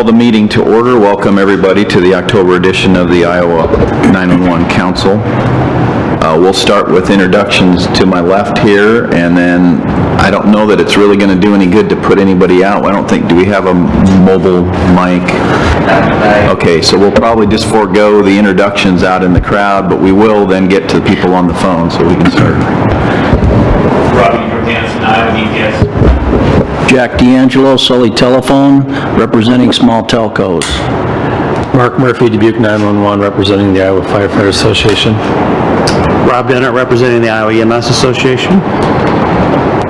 call the meeting to order. Welcome everybody to the October edition of the Iowa 911 Council. We'll start with introductions to my left here, and then I don't know that it's really going to do any good to put anybody out. I don't think, do we have a mobile mic? Okay, so we'll probably just forego the introductions out in the crowd, but we will then get to the people on the phone, so we can start. Robbie Jordanson, Iowa EPS. Jack D'Angelo, Sully Telephone, representing small telcos. Mark Murphy, Dubuque 911, representing the Iowa Firefighter Association. Rob Bennett, representing the Iowa EMS Association.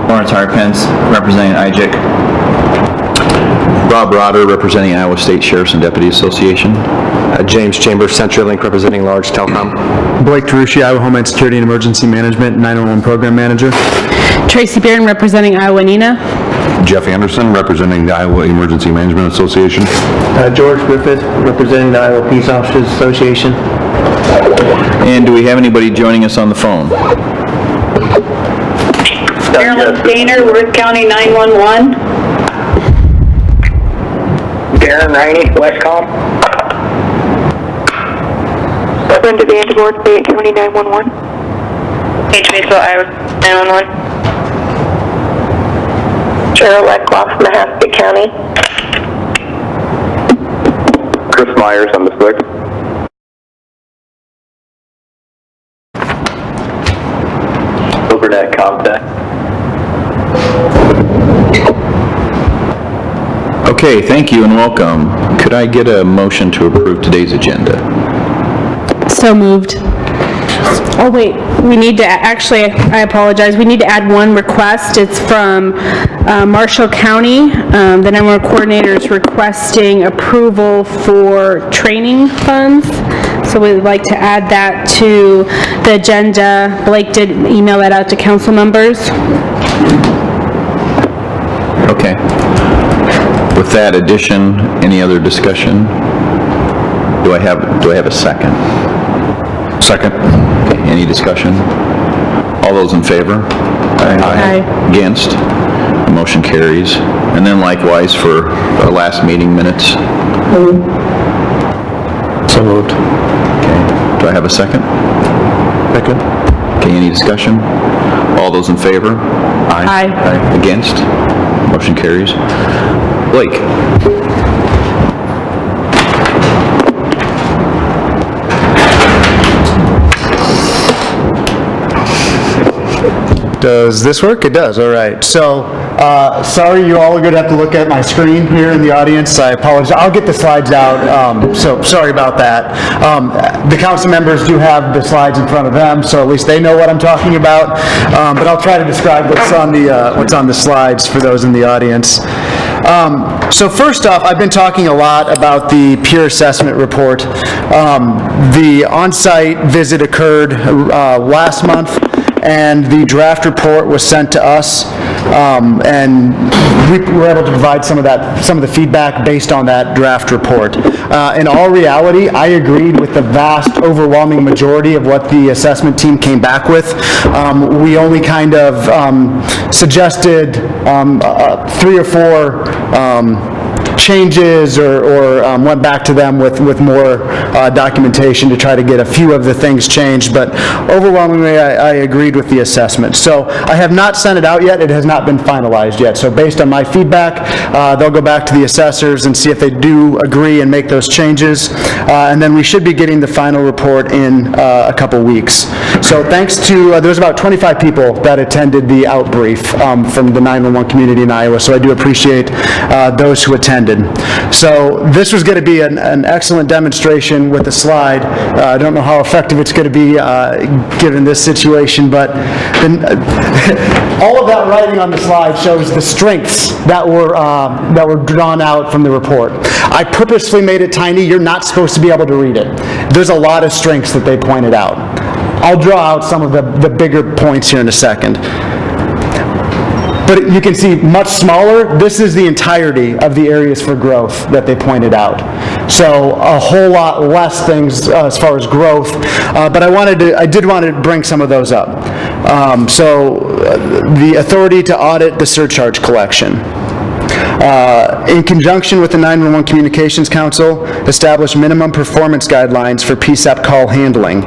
Lawrence Harpence, representing IJIC. Rob Rotter, representing Iowa State Sheriff's and Deputy Association. James Chambers, CenturyLink, representing Large Telecom. Blake Tarushi, Iowa Homeland Security and Emergency Management, 911 Program Manager. Tracy Byrne, representing Iowa NENA. Jeff Anderson, representing the Iowa Emergency Management Association. George Griffith, representing the Iowa Peace Officers Association. And do we have anybody joining us on the phone? Marilyn Stainer, Worth County 911. Darren Riney, Westcom. Brenda Vandervoort, Fayette County 911. Paige Maysville, Iowa 911. Cheryl Leckloff, Mahaska County. Chris Myers on the 6th. Burnett Comtech. Okay, thank you and welcome. Could I get a motion to approve today's agenda? So moved. Oh wait, we need to, actually, I apologize, we need to add one request. It's from Marshall County. The 911 coordinator is requesting approval for training funds. So we'd like to add that to the agenda. Blake did email that out to council members. Okay. With that addition, any other discussion? Do I have a second? Second. Okay, any discussion? All those in favor? Aye. Against? The motion carries. And then likewise for our last meeting minutes. So moved. Okay. Do I have a second? Second. Okay, any discussion? All those in favor? Aye. Against? Motion carries. Blake. Does this work? It does. All right. So, sorry, you all are going to have to look at my screen here in the audience. I apologize. I'll get the slides out. So, sorry about that. The council members do have the slides in front of them, so at least they know what I'm talking about. But I'll try to describe what's on the slides for those in the audience. So first off, I've been talking a lot about the peer assessment report. The on-site visit occurred last month, and the draft report was sent to us, and we were able to provide some of the feedback based on that draft report. In all reality, I agreed with the vast, overwhelming majority of what the assessment team came back with. We only kind of suggested 3 or 4 changes or went back to them with more documentation to try to get a few of the things changed, but overwhelmingly I agreed with the assessment. So I have not sent it out yet. It has not been finalized yet. So based on my feedback, they'll go back to the assessors and see if they do agree and make those changes, and then we should be getting the final report in a couple weeks. So thanks to, there was about 25 people that attended the outbrief from the 911 community in Iowa, so I do appreciate those who attended. So this was going to be an excellent demonstration with the slide. I don't know how effective it's going to be given this situation, but all of that writing on the slide shows the strengths that were drawn out from the report. I purposely made it tiny. You're not supposed to be able to read it. There's a lot of strengths that they pointed out. I'll draw out some of the bigger points here in a second. But you can see much smaller, this is the entirety of the areas for growth that they pointed out. So a whole lot less things as far as growth, but I did want to bring some of those up. The authority to audit the surcharge collection. In conjunction with the 911 Communications Council, establish minimum performance guidelines for PSAP call handling.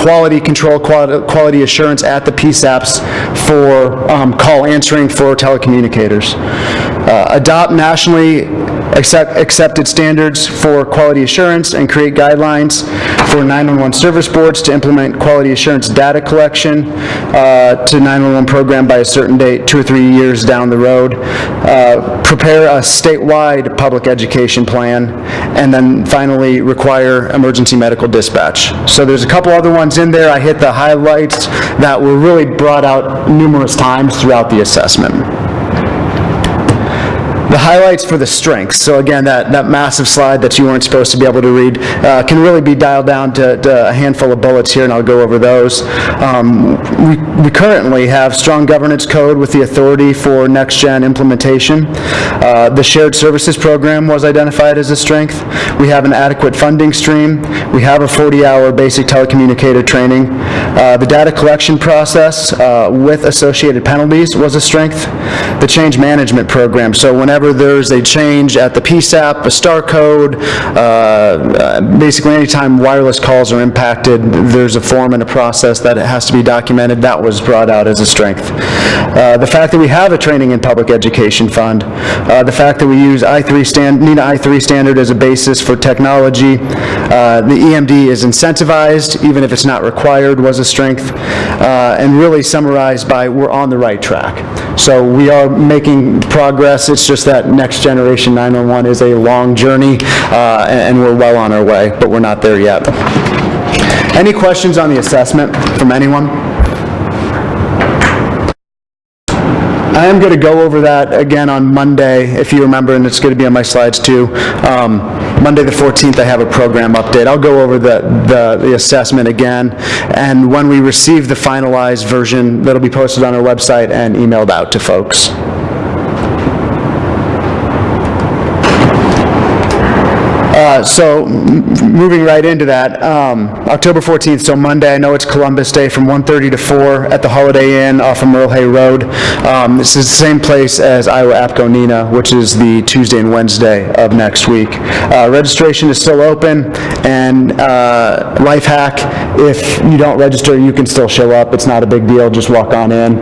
Quality control, quality assurance at the PSAPs for call answering for telecommunicators. Adopt nationally accepted standards for quality assurance and create guidelines for 911 service boards to implement quality assurance data collection to 911 program by a certain date, 2 or 3 years down the road. Prepare a statewide public education plan, and then finally require emergency medical dispatch. So there's a couple other ones in there. I hit the highlights that were really brought out numerous times throughout the assessment. The highlights for the strengths. So again, that massive slide that you weren't supposed to be able to read can really be dialed down to a handful of bullets here, and I'll go over those. We currently have strong governance code with the authority for next-gen implementation. The shared services program was identified as a strength. We have an adequate funding stream. We have a 40-hour basic telecommunicator training. The data collection process with associated penalties was a strength. The change management program. So whenever there's a change at the PSAP, a star code, basically anytime wireless calls are impacted, there's a form and a process that it has to be documented. That was brought out as a strength. The fact that we have a training and public education fund, the fact that we use NENA I3 standard as a basis for technology, the EMD is incentivized, even if it's not required, was a strength, and really summarized by we're on the right track. So we are making progress. It's just that next generation 911 is a long journey, and we're well on our way, but we're not there yet. Any questions on the assessment from anyone? I am going to go over that again on Monday, if you remember, and it's going to be on my slides too. Monday the 14th, I have a program update. I'll go over the assessment again, and when we receive the finalized version, that'll be posted on our website and emailed out to folks. So moving right into that, October 14th, so Monday, I know it's Columbus Day, from 1:30 to 4 at the Holiday Inn off of Merle Hay Road. This is the same place as Iowa APCO NENA, which is the Tuesday and Wednesday of next week. Registration is still open, and life hack, if you don't register, you can still show up. It's not a big deal, just walk on in.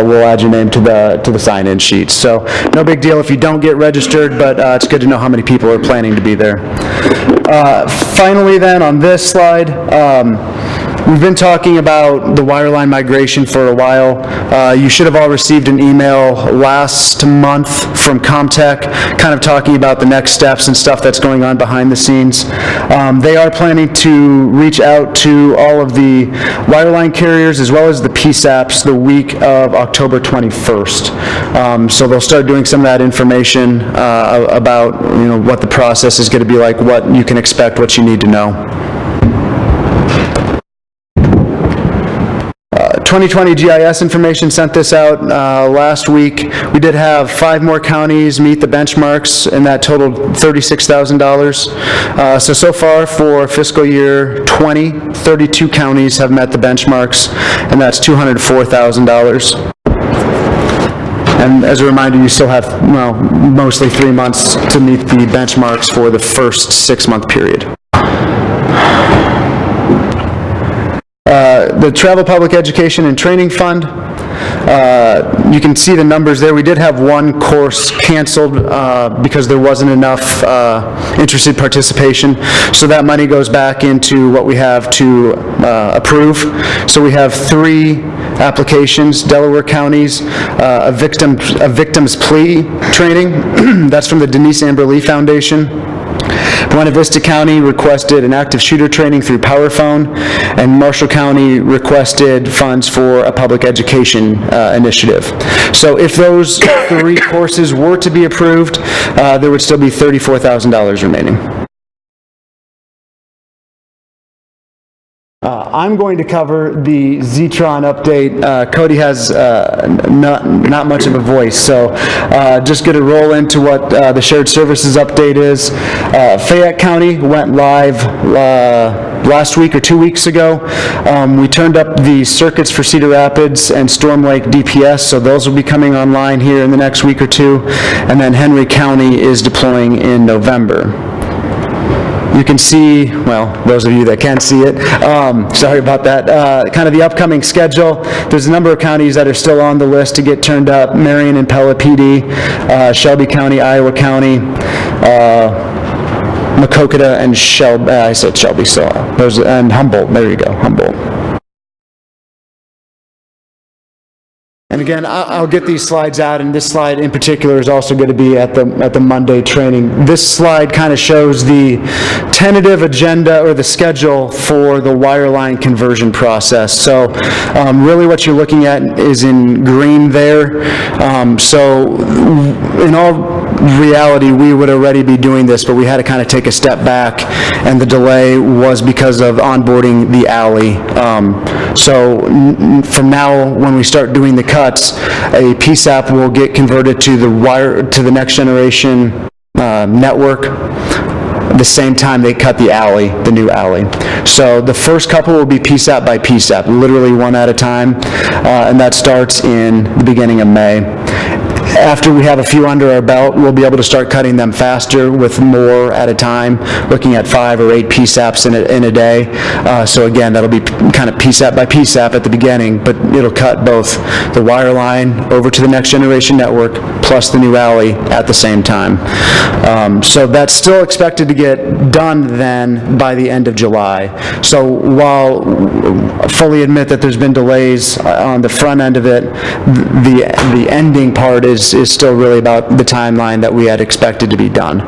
We'll add your name to the sign-in sheet. So no big deal if you don't get registered, but it's good to know how many people are planning to be there. Finally then, on this slide, we've been talking about the wireline migration for a while. You should have all received an email last month from Comtech, kind of talking about the next steps and stuff that's going on behind the scenes. They are planning to reach out to all of the wireline carriers as well as the PSAPs the week of October 21st. So they'll start doing some of that information about what the process is going to be like, what you can expect, what you need to know. 2020 GIS information sent this out last week. We did have 5 more counties meet the benchmarks, and that totaled $36,000. So far for fiscal year 20, 32 counties have met the benchmarks, and that's $204,000. And as a reminder, you still have, mostly 3 months to meet the benchmarks for the first 6-month period. The Travel Public Education and Training Fund, you can see the numbers there. We did have one course canceled because there wasn't enough interested participation. So that money goes back into what we have to approve. So we have 3 applications, Delaware counties, a victim's plea training. That's from the Denise Amber Lee Foundation. Buena Vista County requested an active shooter training through PowerPhone, and Marshall County requested funds for a public education initiative. So if those 3 courses were to be approved, there would still be $34,000 remaining. I'm going to cover the Zetron update. Cody has not much of a voice, so just going to roll into what the shared services update is. Fayette County went live last week or 2 weeks ago. We turned up the circuits for Cedar Rapids and Storm Lake DPS, so those will be coming online here in the next week or two. And then Henry County is deploying in November. You can see, well, those of you that can see it, sorry about that, kind of the upcoming schedule. There's a number of counties that are still on the list to get turned up: Marion and Pella PD, Shelby County, Iowa County, Maquoketa and Shelby, I said Shelby, so those, and Humboldt, there you go, Humboldt. And again, I'll get these slides out, and this slide in particular is also going to be at the Monday training. This slide kind of shows the tentative agenda or the schedule for the wireline conversion process. So really what you're looking at is in green there. So in all reality, we would already be doing this, but we had to kind of take a step back, and the delay was because of onboarding the alley. So from now, when we start doing the cuts, a PSAP will get converted to the next generation network the same time they cut the alley, the new alley. So the first couple will be PSAP by PSAP, literally one at a time, and that starts in the beginning of May. After we have a few under our belt, we'll be able to start cutting them faster with more at a time, looking at 5 or 8 PSAPs in a day. So again, that'll be kind of PSAP by PSAP at the beginning, but it'll cut both the wireline over to the next generation network plus the new alley at the same time. So that's still expected to get done then by the end of July. So while I fully admit that there's been delays on the front end of it, the ending part is still really about the timeline that we had expected to be done.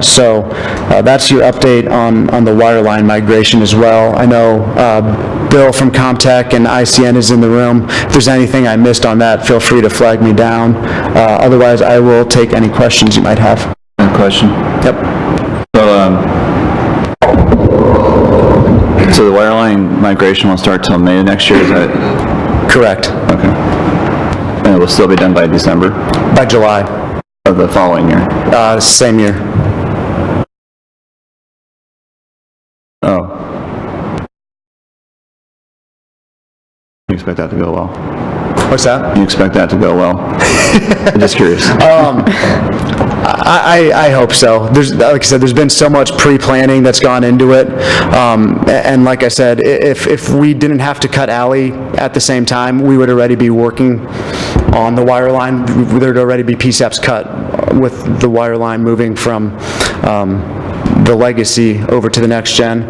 So that's your update on the wireline migration as well. I know Bill from Comtech and ICN is in the room. If there's anything I missed on that, feel free to flag me down. Otherwise, I will take any questions you might have. Question? Yep. So the wireline migration will start till May next year, is that? Correct. Okay. And it will still be done by December By July. of the following year? Same year. Oh. You expect that to go well? What's that? You expect that to go well? I'm just curious. I hope so. Like I said, there's been so much pre-planning that's gone into it. And like I said, if we didn't have to cut alley at the same time, we would already be working on the wireline. There'd already be PSAPs cut with the wireline moving from the legacy over to the next gen.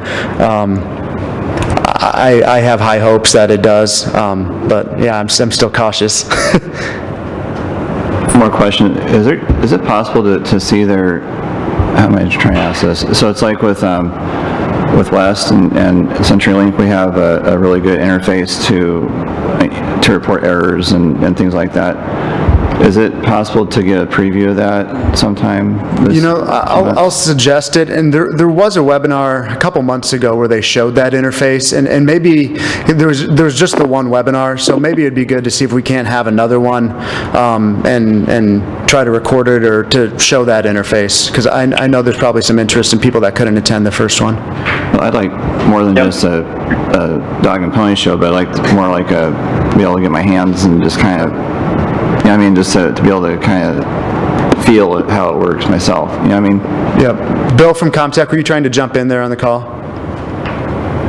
I have high hopes that it does, but yeah, I'm still cautious. More question, is it possible to see their, how am I trying to ask this? So it's like with West and CenturyLink, we have a really good interface to report errors and things like that. Is it possible to get a preview of that sometime? I'll suggest it, and there was a webinar a couple months ago where they showed that interface, and maybe there was just the one webinar, so maybe it'd be good to see if we can't have another one, and try to record it or to show that interface, because I know there's probably some interest in people that couldn't attend the first one. Well, I'd like more than just a dog and pony show, but I'd like more like be able to get my hands and just kind of, I mean, just to be able to kind of feel how it works myself, you know what I mean? Yeah. Bill from Comtech, were you trying to jump in there on the call?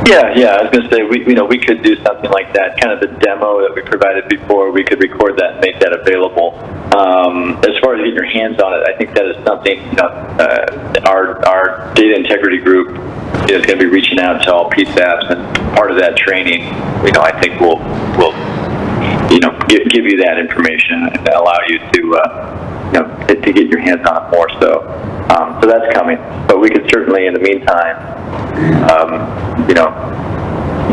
Yeah, I was going to say, we could do something like that, kind of the demo that we provided before, we could record that and make that available. As far as getting your hands on it, I think that is something, our data integrity group is going to be reaching out to all PSAPs, and part of that training, I think we'll give you that information and allow you to get your hands on it more. So that's coming. But we could certainly, in the meantime,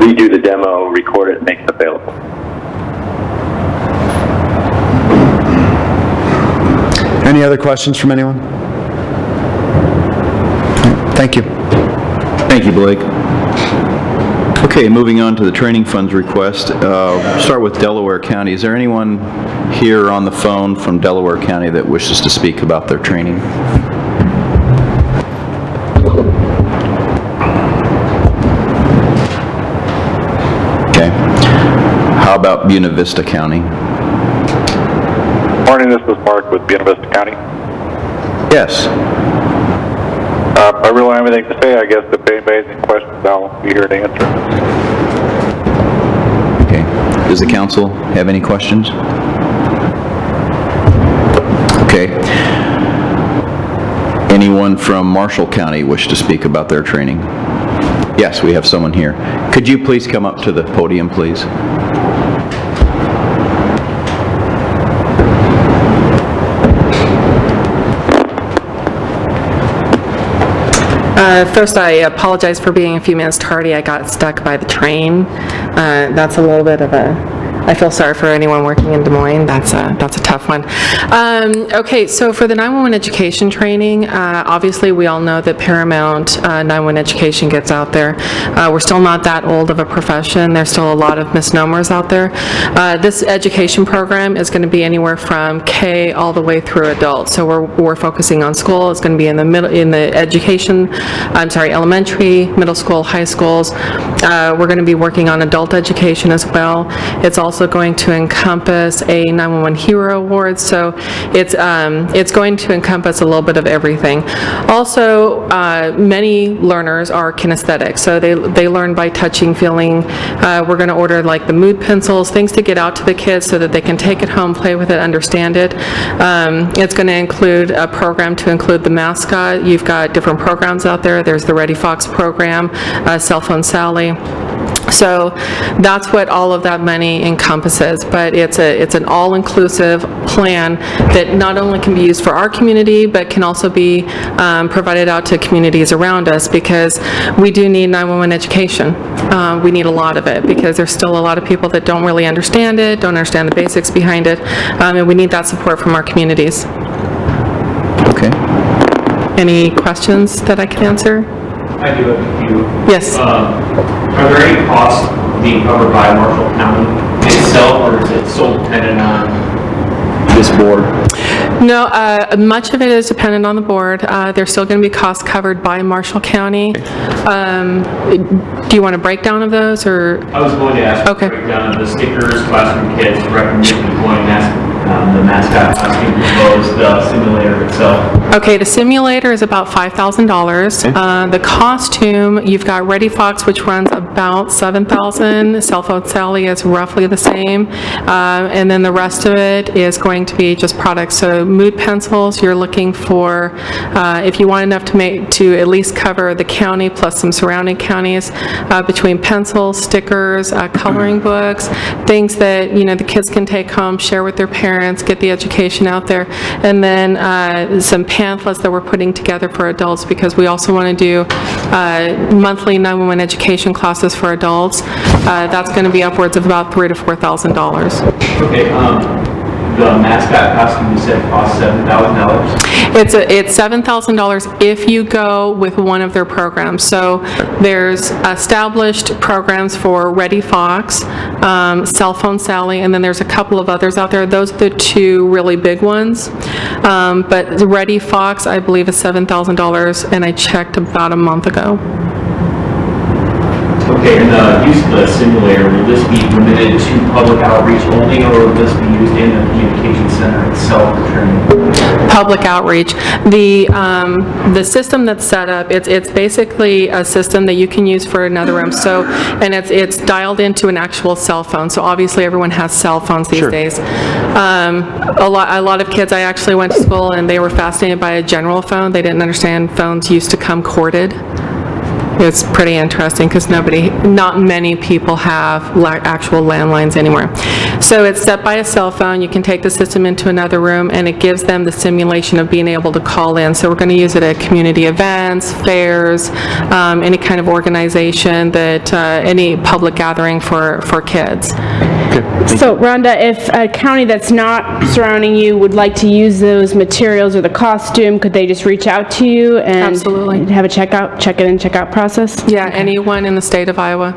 redo the demo, record it, and make it available. Any other questions from anyone? Thank you. Thank you, Blake. Okay, moving on to the training funds request. Start with Delaware County. Is there anyone here on the phone from Delaware County that wishes to speak about their training? Okay. How about Buena Vista County? Morning, this is Mark with Buena Vista County. Yes. I really don't have anything to say. I guess if anybody has any questions, I'll be here to answer them. Okay. Does the council have any questions? Okay. Anyone from Marshall County wish to speak about their training? Yes, we have someone here. Could you please come up to the podium, please? First, I apologize for being a few minutes tardy. I got stuck by the train. That's a little bit of I feel sorry for anyone working in Des Moines. That's a tough one. Okay, so for the 911 education training, obviously we all know that Paramount 911 education gets out there. We're still not that old of a profession. There's still a lot of misnomers out there. This education program is going to be anywhere from K all the way through adult. So we're focusing on school. It's going to be in the elementary, middle school, high schools. We're going to be working on adult education as well. It's also going to encompass a 911 Hero Award, so it's going to encompass a little bit of everything. Also, many learners are kinesthetic, so they learn by touching, feeling. We're going to order like the mood pencils, things to get out to the kids so that they can take it home, play with it, understand it. It's going to include a program to include the mascot. You've got different programs out there. There's the Ready Fox program, Cell Phone Sally. So that's what all of that money encompasses, but it's an all-inclusive plan that not only can be used for our community, but can also be provided out to communities around us, because we do need 911 education. We need a lot of it, because there's still a lot of people that don't really understand it, don't understand the basics behind it, and we need that support from our communities. Okay. Any questions that I can answer? I do have a few. Yes. Are there any costs being covered by Marshall County itself, or is it so dependent on this board? No, much of it is dependent on the board. There's still going to be costs covered by Marshall County. Do you want a breakdown of those, or? I was going to ask for a breakdown of the stickers, classroom kits, recommended deploying the mascot costume, as well as the simulator itself. Okay, the simulator is about $5,000. The costume, you've got Ready Fox, which runs about $7,000. Cell Phone Sally is roughly the same. And then the rest of it is going to be just products. So mood pencils, you're looking for, if you want enough to at least cover the county plus some surrounding counties, between pencils, stickers, coloring books, things that, the kids can take home, share with their parents, get the education out there. And then some pamphlets that we're putting together for adults, because we also want to do monthly 911 education classes for adults. That's going to be upwards of about $3,000 to $4,000. Okay, the mascot costume you said costs $7,000? It's $7,000 if you go with one of their programs. So there's established programs for Ready Fox, Cell Phone Sally, and then there's a couple of others out there. Those are the two really big ones. But the Ready Fox, I believe, is $7,000, and I checked about a month ago. Okay, and the use of the simulator, will this be limited to public outreach only, or will this be used in the communication center itself for training? Public outreach. The system that's set up, it's basically a system that you can use for another room. So, and it's dialed into an actual cell phone. So obviously everyone has cell phones these days. A lot of kids, I actually went to school and they were fascinated by a general phone. They didn't understand phones used to come corded. It's pretty interesting because not many people have actual landlines anymore. So it's set by a cell phone. You can take the system into another room and it gives them the simulation of being able to call in. So we're going to use it at community events, fairs, any kind of organization, that any public gathering for kids. So Rhonda, if a county that's not surrounding you would like to use those materials or the costume, could they just reach out to you and Absolutely. have a check-in and check-out process? Yeah, anyone in the state of Iowa.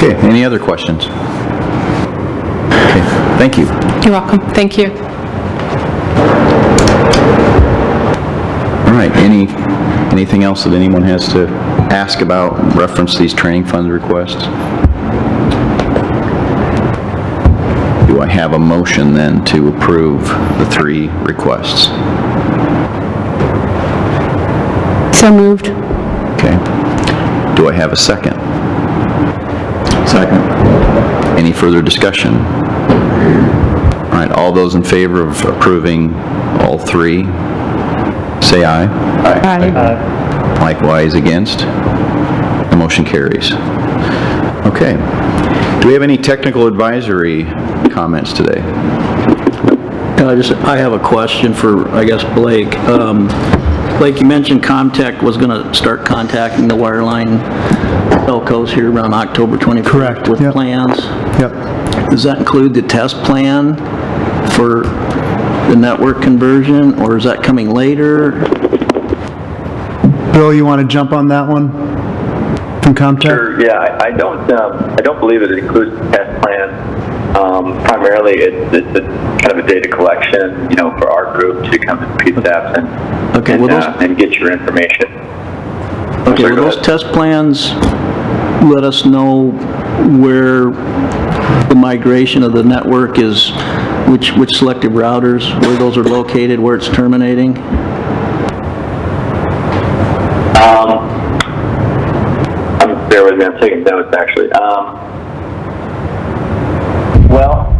Okay, any other questions? Okay, thank you. You're welcome. Thank you. All right, anything else that anyone has to ask about, reference these training fund requests? Do I have a motion then to approve the 3 requests? So moved. Okay. Do I have a second? Second. Any further discussion? All right, all those in favor of approving all 3, say aye. Aye. Likewise against? The motion carries. Okay. Do we have any technical advisory comments today? I have a question for, I guess, Blake. Blake, you mentioned Comtech was going to start contacting the wireline telcos here around October 21st. Correct. With Yep. plans. Yep. Does that include the test plan for the network conversion, or is that coming later? Bill, you want to jump on that one from Comtech? Sure, yeah, I don't believe it includes the test plan. Primarily, it's a kind of a data collection, for our group to come to PSAPs and get your information. Okay, well, those test plans let us know where the migration of the network is, which selective routers, where those are located, where it's terminating? Bear with me, I'm taking notes actually. Well,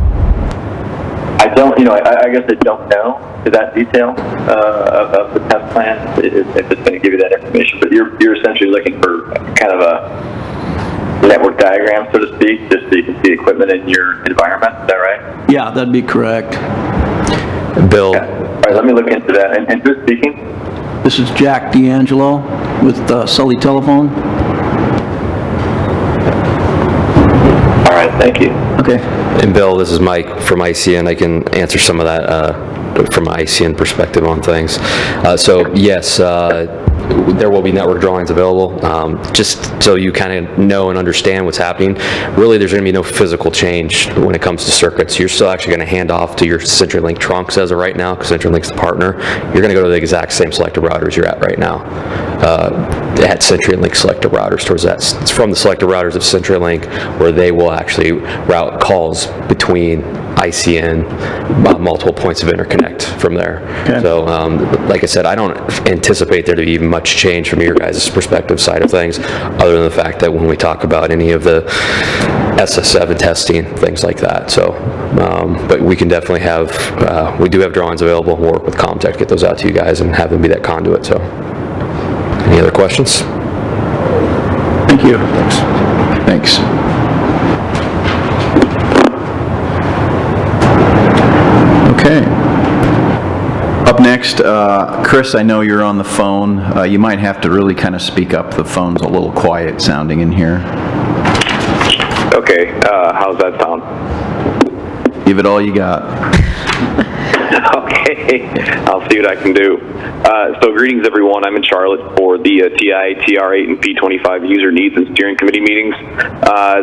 I don't, I guess I don't know to that detail of the test plan, if it's going to give you that information, but you're essentially looking for kind of a network diagram, so to speak, just so you can see equipment in your environment, is that right? Yeah, that'd be correct. Bill. Okay. All right, let me look into that. And who's speaking? This is Jack D'Angelo with Sully Telephone. All right, thank you. Okay. And Bill, this is Mike from ICN. I can answer some of that from an ICN perspective on things. So yes, there will be network drawings available. Just so you kind of know and understand what's happening, really there's going to be no physical change when it comes to circuits. You're still actually going to hand off to your CenturyLink trunks as of right now, because CenturyLink's the partner. You're going to go to the exact same selective routers you're at right now. At CenturyLink selective routers towards that. It's from the selective routers of CenturyLink where they will actually route calls between ICN, multiple points of interconnect from there. Okay. So, like I said, I don't anticipate there to be much change from your guys' perspective side of things, other than the fact that when we talk about any of the SS7 testing, things like that. So, but we can definitely have, we do have drawings available. We'll work with Comtech to get those out to you guys and have them be that conduit. So, any other questions? Thank you. Thanks. Okay. Up next, Chris, I know you're on the phone. You might have to really kind of speak up. The phone's a little quiet sounding in here. Okay, how's that sound? Give it all you got. Okay, I'll see what I can do. So greetings everyone, I'm in Charlotte for the TI, TR8, and P25 user needs and steering committee meetings.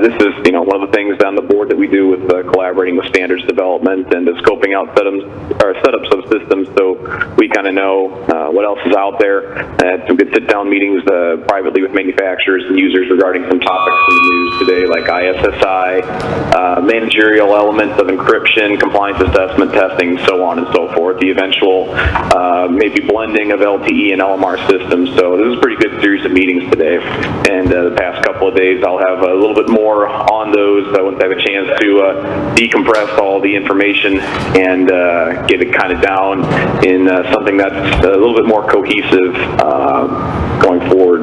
This is, one of the things on the board that we do with collaborating with standards development and scoping out setups of systems, so we kind of know what else is out there. I had some good sit-down meetings privately with manufacturers and users regarding some topics in the news today, like ISSI, managerial elements of encryption, compliance assessment testing, so on and so forth, the eventual maybe blending of LTE and LMR systems. So this is a pretty good series of meetings today, and the past couple of days I'll have a little bit more on those once I have a chance to decompress all the information and get it kind of down in something that's a little bit more cohesive going forward.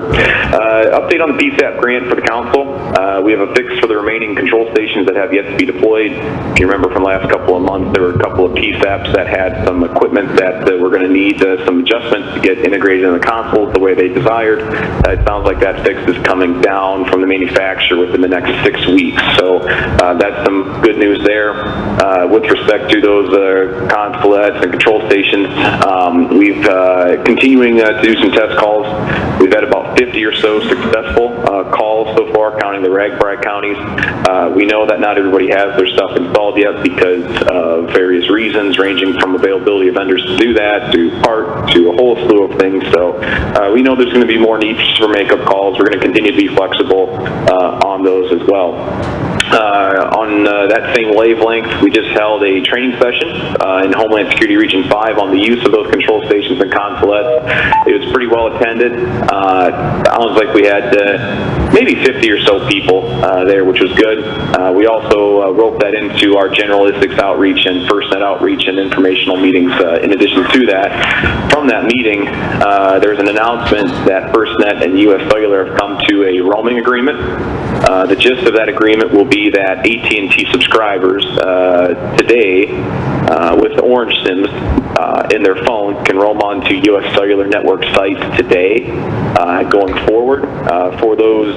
Update on the PSAP grant for the council. We have a fix for the remaining control stations that have yet to be deployed. If you remember from last couple of months, there were a couple of PSAPs that had some equipment that were going to need some adjustments to get integrated in the consoles the way they desired. It sounds like that fix is coming down from the manufacturer within the next 6 weeks. So that's some good news there. With respect to those consolettes and control stations, we've continuing to do some test calls. We've had about 50 or so successful calls so far Clark County, the RAGBRAI counties. We know that not everybody has their stuff installed yet because of various reasons, ranging from availability of vendors to do that, to part, to a whole slew of things. So we know there's going to be more needs for makeup calls. We're going to continue to be flexible on those as well. On that same wavelength, we just held a training session in Homeland Security Region 5 on the use of those control stations and consulates. It was pretty well attended. Sounds like we had maybe 50 or so people there, which was good. We also roped that into our generalistics outreach and FirstNet outreach and informational meetings. In addition to that, from that meeting, there was an announcement that FirstNet and U.S. Cellular have come to a roaming agreement. The gist of that agreement will be that AT&T subscribers today with Orange SIMs in their phone can roam onto U.S. Cellular network sites today going forward. For those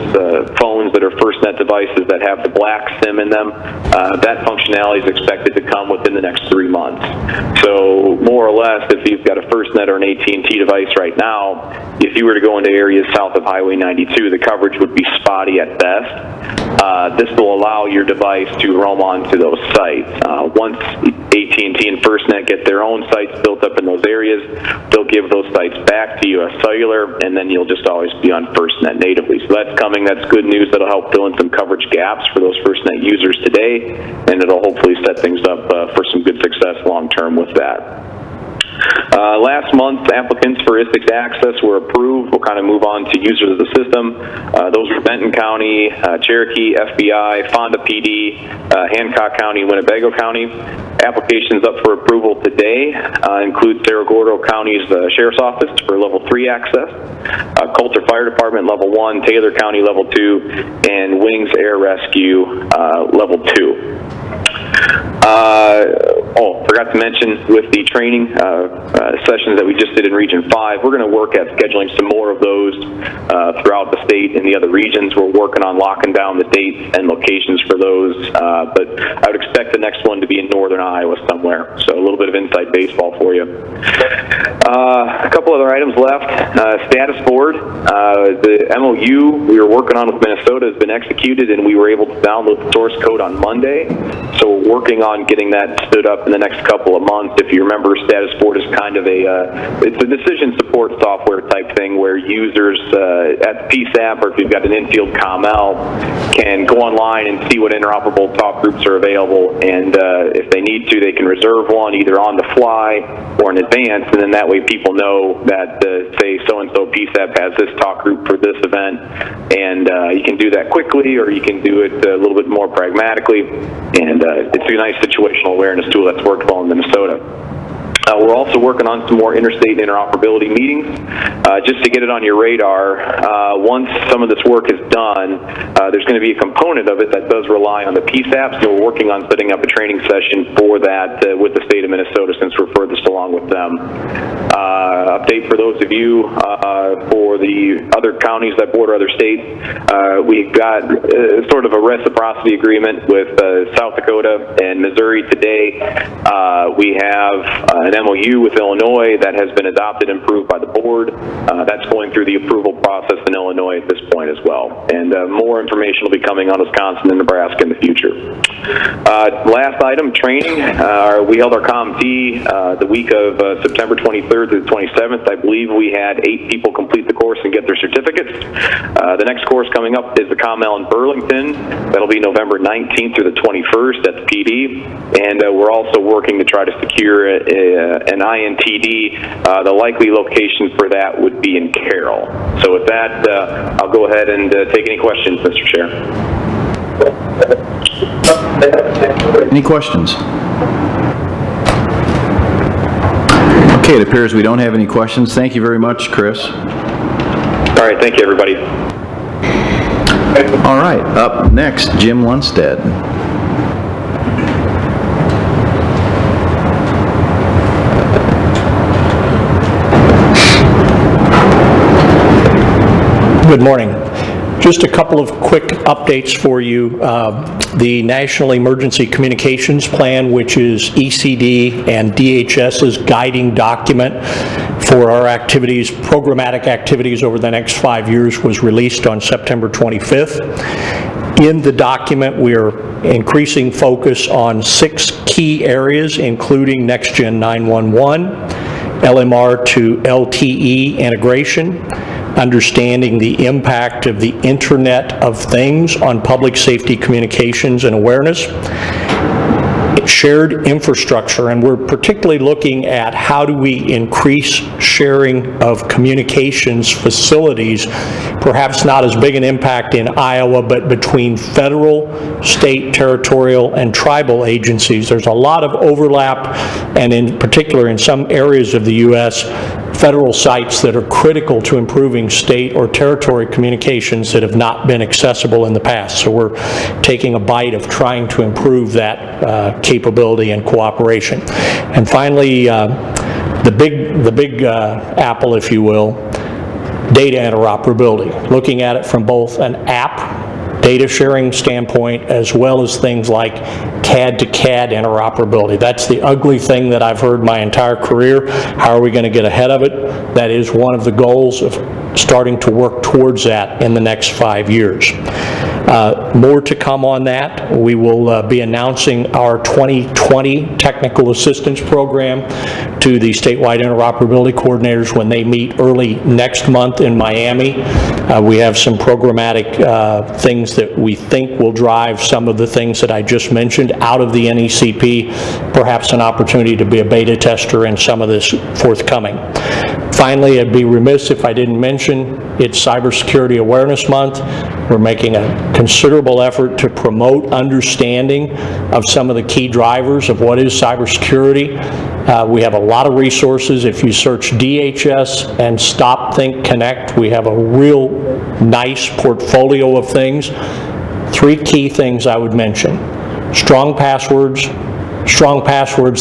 phones that are FirstNet devices that have the black SIM in them, that functionality is expected to come within the next 3 months. So more or less, if you've got a FirstNet or an AT&T device right now, if you were to go into areas south of Highway 92, the coverage would be spotty at best. This will allow your device to roam onto those sites. Once AT&T and FirstNet get their own sites built up in those areas, they'll give those sites back to U.S. Cellular, and then you'll just always be on FirstNet natively. So that's coming. That's good news. That'll help fill in some coverage gaps for those FirstNet users today, and it'll hopefully set things up for some good success long term with that. Last month, applicants for ISTIX access were approved. We'll kind of move on to users of the system. Those were Benton County, Cherokee, FBI, Fonda PD, Hancock County, Winnebago County. Applications up for approval today include Cerro Gordo County's Sheriff's Office for Level 3 access, Coulter Fire Department Level 1, Taylor County Level 2, and Wings Air Rescue Level 2. Forgot to mention with the training sessions that we just did in Region 5, we're going to work at scheduling some more of those throughout the state and the other regions. We're working on locking down the dates and locations for those, but I would expect the next one to be in northern Iowa somewhere. So a little bit of inside baseball for you. A couple other items left. Status board. The MOU we were working on with Minnesota has been executed, and we were able to download the source code on Monday. So we're working on getting that stood up in the next couple of months. If you remember, Status Board is kind of it's a decision support software type thing where users at the PSAP, or if you've got an infield COML, can go online and see what interoperable talk groups are available, and if they need to, they can reserve one either on the fly or in advance, and then that way people know that, say, so-and-so PSAP has this talk group for this event, and you can do that quickly, or you can do it a little bit more pragmatically, and it's a nice situational awareness tool that's worked well in Minnesota. We're also working on some more interstate interoperability meetings. Just to get it on your radar, once some of this work is done, there's going to be a component of it that does rely on the PSAP, so we're working on setting up a training session for that with the state of Minnesota since we're furthest along with them. Update for those of you for the other counties that border other states, we've got sort of a reciprocity agreement with South Dakota and Missouri today. We have an MOU with Illinois that has been adopted and approved by the board. That's going through the approval process in Illinois at this point as well. And more information will be coming on Wisconsin and Nebraska in the future. Last item, training. We held our COMT the week of September 23rd to the 27th. I believe we had 8 people complete the course and get their certificates. The next course coming up is the COML in Burlington. That'll be November 19th through the 21st at the PD. And we're also working to try to secure an INTD. The likely location for that would be in Carroll. So with that, I'll go ahead and take any questions, Mr. Chair. Any questions? Okay, it appears we don't have any questions. Thank you very much, Chris. All right, thank you, everybody. All right, up next, Jim Lundstedt. Good morning. Just a couple of quick updates for you. The National Emergency Communications Plan, which is ECD and DHS's guiding document for our activities, programmatic activities over the next 5 years, was released on September 25th. In the document, we are increasing focus on 6 key areas, including NextGen 911, LMR to LTE integration, understanding the impact of the Internet of Things on public safety communications and awareness, shared infrastructure, and we're particularly looking at how do we increase sharing of communications facilities, perhaps not as big an impact in Iowa, but between federal, state, territorial, and tribal agencies. There's a lot of overlap, and in particular in some areas of the U.S., federal sites that are critical to improving state or territory communications that have not been accessible in the past. So we're taking a bite of trying to improve that capability and cooperation. And finally, the big apple, if you will, data interoperability, looking at it from both an app data sharing standpoint as well as things like CAD to CAD interoperability. That's the ugly thing that I've heard my entire career. How are we going to get ahead of it? That is one of the goals of starting to work towards that in the next 5 years. More to come on that. We will be announcing our 2020 Technical Assistance Program to the statewide interoperability coordinators when they meet early next month in Miami. We have some programmatic things that we think will drive some of the things that I just mentioned out of the NECP, perhaps an opportunity to be a beta tester in some of this forthcoming. Finally, I'd be remiss if I didn't mention it's Cybersecurity Awareness Month. We're making a considerable effort to promote understanding of some of the key drivers of what is cybersecurity. We have a lot of resources. If you search DHS and Stop, Think, Connect, we have a real nice portfolio of things. 3 key things I would mention. Strong passwords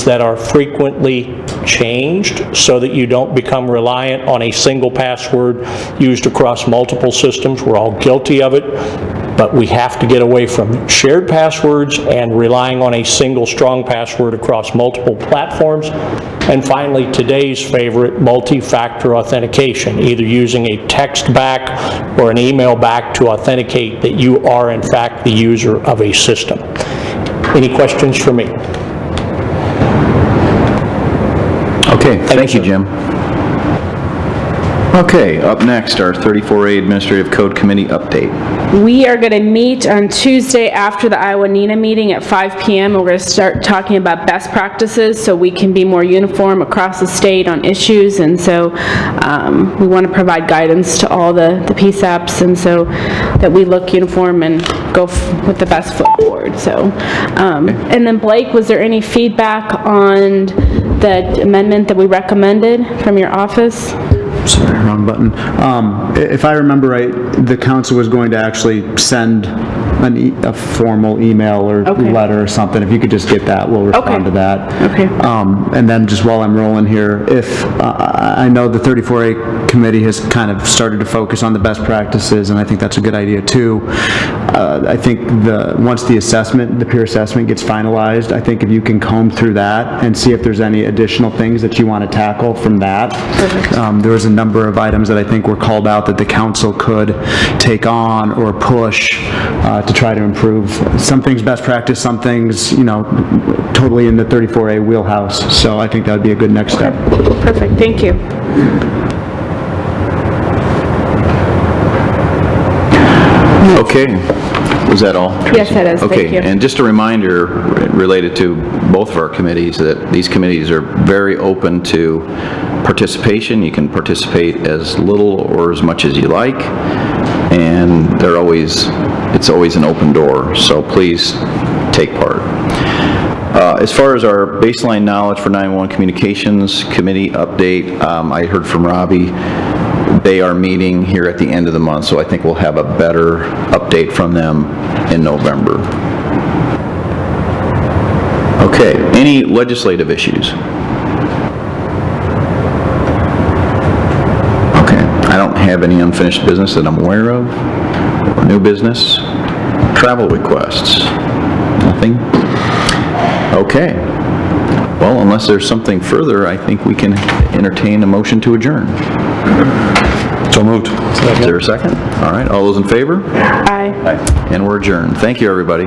that are frequently changed so that you don't become reliant on a single password used across multiple systems. We're all guilty of it, but we have to get away from shared passwords and relying on a single strong password across multiple platforms. And finally, today's favorite, multi-factor authentication, either using a text back or an email back to authenticate that you are in fact the user of a system. Any questions for me? Okay, thank you, Jim. Okay, up next, our 34A Administrative Code Committee update. We are going to meet on Tuesday after the Iowa NENA meeting at 5 p.m. and we're going to start talking about best practices so we can be more uniform across the state on issues, and so we want to provide guidance to all the PSAPs, and so that we look uniform and go with the best foot forward. So, and then Blake, was there any feedback on the amendment that we recommended from your office? Sorry, wrong button. If I remember right, the council was going to actually send a formal email or letter or something. If you could just get that, we'll respond to that. Okay. And then just while I'm rolling here, if I know the 34A committee has kind of started to focus on the best practices, and I think that's a good idea too. I think once the peer assessment gets finalized, I think if you can comb through that and see if there's any additional things that you want to tackle from that. There was a number of items that I think were called out that the council could take on or push to try to improve. Some things best practice, some things, totally in the 34A wheelhouse. So I think that would be a good next step. Perfect, thank you. Okay, was that all? Yes, that is, thank Okay, you. and just a reminder related to both of our committees that these committees are very open to participation. You can participate as little or as much as you like, and it's always an open door, so please take part. As far as our baseline knowledge for 911 Communications Committee update, I heard from Robbie. They are meeting here at the end of the month, so I think we'll have a better update from them in November. Okay, any legislative issues? Okay, I don't have any unfinished business that I'm aware of. New business? Travel requests? Nothing? Okay. Well, unless there's something further, I think we can entertain a motion to adjourn. So moved. Is there a second? All right, all those in favor? Aye. And we're adjourned. Thank you, everybody.